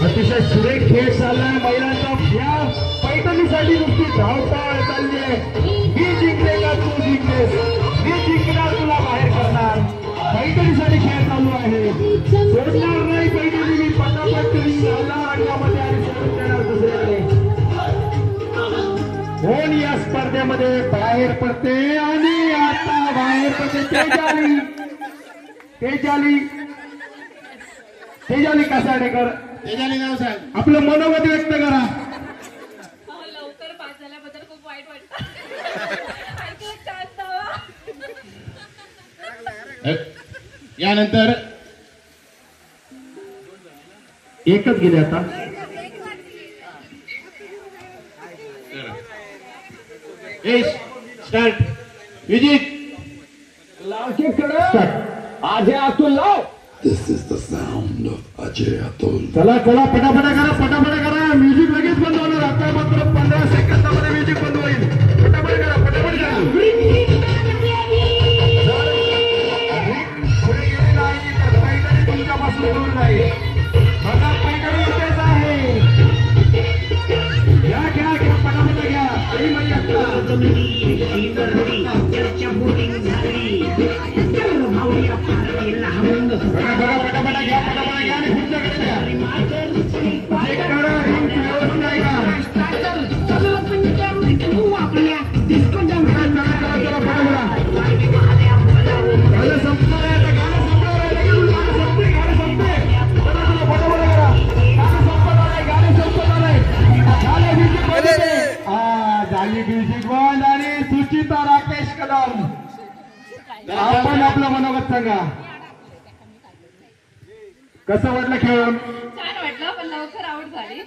अतिशय सुरेख खेळ चाललाय महिलांचा। या पैठणीसाठी नुसती धावपळ चालली आहे। मी जिंकले का तू जिंकलेस, मी जिंकणार तुला बाहेर करणार। पैठणीसाठी खेळ चालू आहे, सोडणार नाही पैठणी। मी पटापट लाल रंगामध्ये आणि सोडून देणार दुसऱ्याकडे। कोण या स्पर्धेमध्ये बाहेर पडते आणि आता बाहेर पडते तेजाली। तेजाली तेजाली कासाडेकर, तेजाली नाव सांग, आपलं मनोगत व्यक्त करा। लवकर पास झाल्याबद्दल खूप वाईट वाटतं। यानंतर एकच गेले आता। स्टार्ट म्युझिक लावची कडे आज अतुल लाव। This is the sound of Ajay Atul. चला चला पटापटा करा म्युझिक लगेच बंद होणार। आता मात्र 15 सेकंदामध्ये म्युझिक बंद होईल। पटापट करा पुढे गेलेला आहे तर पैठणी तुमच्यापासून दूर नाही। बघा पैठणी इथेच आहे। घ्या पटापट घ्या। आई मैया बघा पटापट घ्या आणि पुढच्याकडे घ्या। झाली म्युझिक बंद आणि सुचिता राकेश कदम। आपण आपलं मनोगत सांगा, कसं वाटलं खेळून? छान वाटलं, पण लवकर आउट झाली।